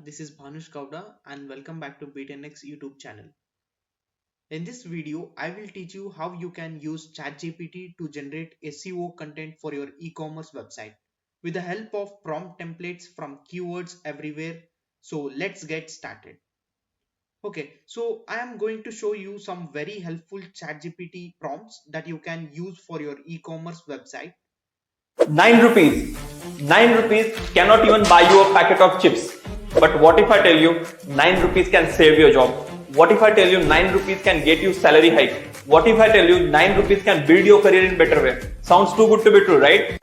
this is Bhanush Kauda and welcome back to Be10x YouTube channel. In this video, I will teach you how you can use ChatGPT to generate SEO content for your e-commerce website with the help of prompt templates from keywords everywhere. So let's get started. Okay, so I am going to show you some very helpful ChatGPT prompts that you can use for your e-commerce website. 9 rupees. 9 rupees cannot even buy you a packet of chips. But what if I tell you 9 rupees can save your job? What if I tell you 9 rupees can get you salary hike? What if I tell you 9 rupees can build your career in better way? Sounds too good to be true, right?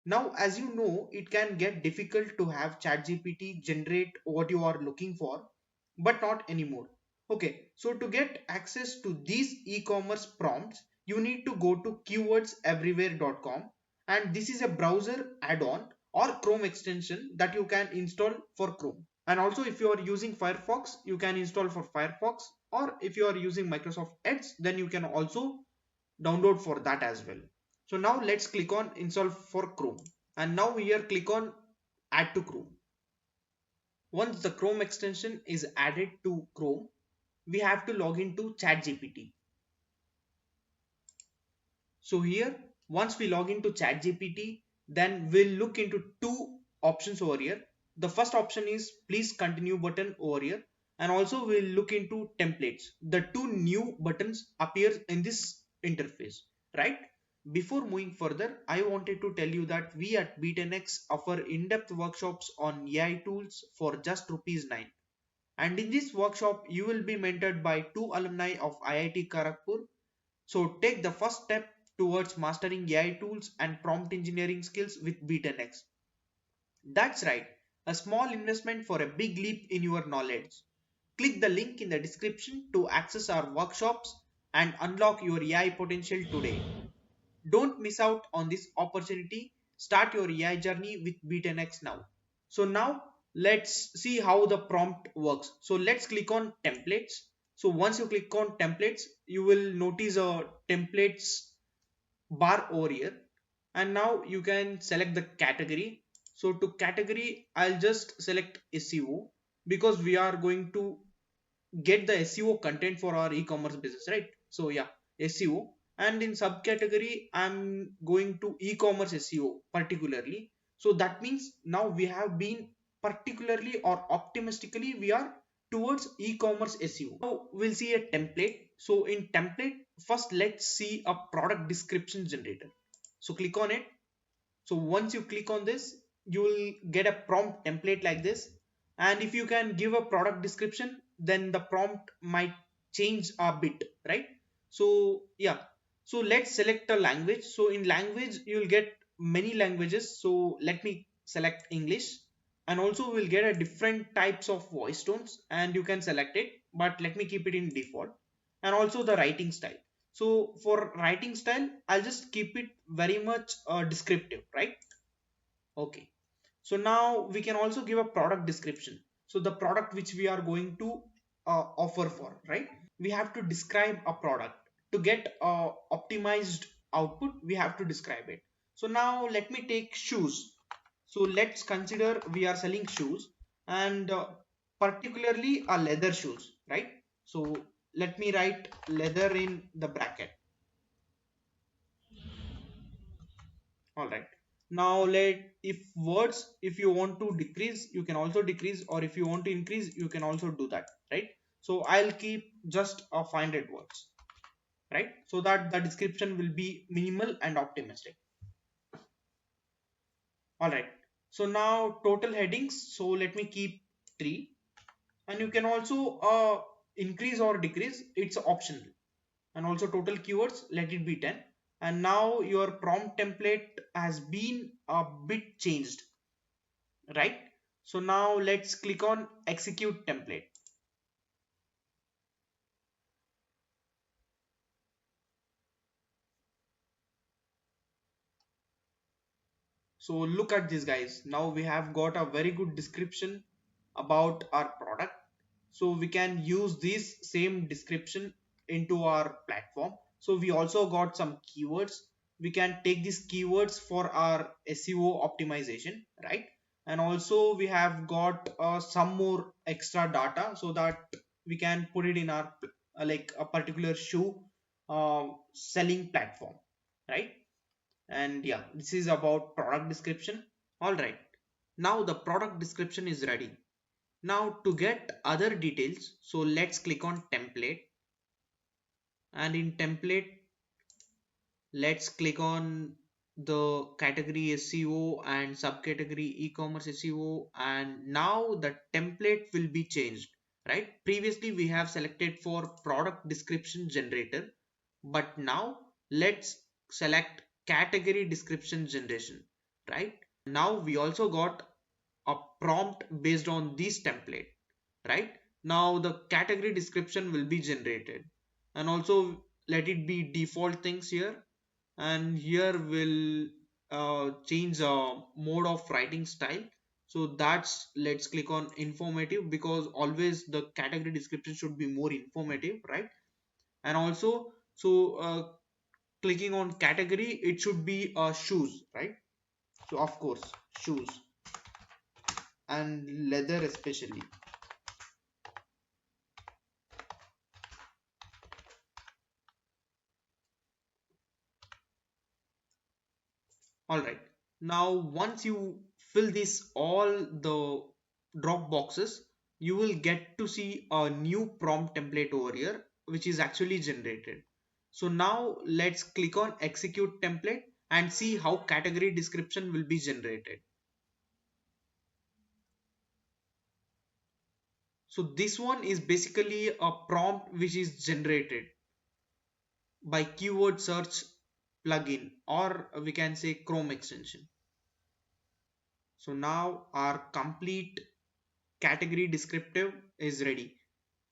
Now, as you know, it can get difficult to have ChatGPT generate what you are looking for, but not anymore. Okay, so to get access to these e-commerce prompts, you need to go to keywordseverywhere.com, and this is a browser add-on or Chrome extension that you can install for Chrome. And also if you are using Firefox, you can install for Firefox, or if you are using Microsoft Edge, then you can also download for that as well. So now let's click on install for Chrome, and now here click on add to Chrome. Once the Chrome extension is added to Chrome, we have to log into ChatGPT. So here once we log into ChatGPT, then we'll look into two options over here. The first option is please continue button over here, and also we'll look into templates. The two new buttons appear in this interface, right? Before moving further, I wanted to tell you that we at Be10x offer in-depth workshops on AI tools for just ₹9. And in this workshop, you will be mentored by two alumni of IIT Kharagpur. So take the first step towards mastering AI tools and prompt engineering skills with Be10x. That's right, a small investment for a big leap in your knowledge. Click the link in the description to access our workshops and unlock your AI potential today. Don't miss out on this opportunity. Start your AI journey with Be10x now. So now let's see how the prompt works. So let's click on templates. So once you click on templates, you will notice a templates bar over here, and now you can select the category. So to category, I'll just select SEO because we are going to get the SEO content for our e-commerce business, right? So yeah, SEO. And in subcategory, I'm going to e-commerce SEO particularly. So that means now we have been particularly or optimistically we are towards e-commerce SEO. Now we'll see a template. So in template, first let's see a product description generator. So click on it. So once you click on this, you will get a prompt template like this. And if you can give a product description, then the prompt might change a bit, right? So yeah, so let's select a language. So in language, you'll get many languages. So let me select English, and also we'll get a different types of voice tones, and you can select it, but let me keep it in default. And also the writing style. So for writing style, I'll just keep it very much descriptive, right? Okay. So now we can also give a product description. So the product which we are going to offer for, right? We have to describe a product. To get optimized output, we have to describe it. So now let me take shoes. So let's consider we are selling shoes, and particularly a leather shoes, right? So let me write leather in the bracket. All right. Now if you want to decrease, you can also decrease, or if you want to increase, you can also do that, right? So I'll keep just a 500 words, right? So that the description will be minimal and optimistic. All right. So now total headings. So let me keep 3, and you can also increase or decrease. It's optional. And also total keywords, let it be 10. And now your prompt template has been a bit changed, right? So now let's click on execute template. So look at this, guys. Now we have got a very good description about our product. So we can use this same description into our platform. So we also got some keywords. We can take these keywords for our SEO optimization, right? and also we have got some more extra data so that we can put it in our like a particular shoe selling platform, right? And yeah, this is about product description. All right, now the product description is ready. Now to get other details, so let's click on template, and in template let's click on the category SEO and subcategory e-commerce SEO, and now the template will be changed, right? Previously we have selected for product description generator, but now let's select category description generation, right? Now we also got a prompt based on this template, right? Now the category description will be generated, and also let it be default things here, and here we'll change mode of writing style. So that's, let's click on informative, because always the category description should be more informative, right? And also, so clicking on category, it should be shoes, right? So of course shoes and leather especially. All right, now once you fill this all the drop boxes, you will get to see a new prompt template over here which is actually generated. So now let's click on execute template and see how category description will be generated. So this one is basically a prompt which is generated by keyword search plugin, or we can say Chrome extension. So now our complete category descriptive is ready,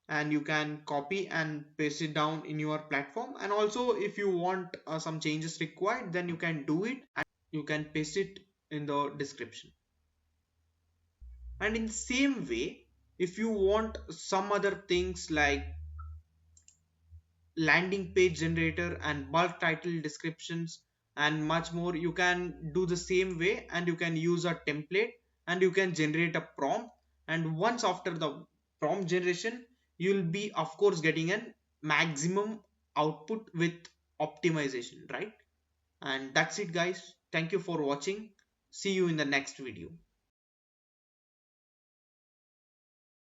and you can copy and paste it down in your platform. And also if you want some changes required, then you can do it and you can paste it in the description. And in the same way, if you want some other things like landing page generator and bulk title descriptions and much more, you can do the same way, and you can use a template and you can generate a prompt. And once after the prompt generation, you'll be of course getting an maximum output with optimization, right? And that's it guys, thank you for watching, see you in the next video.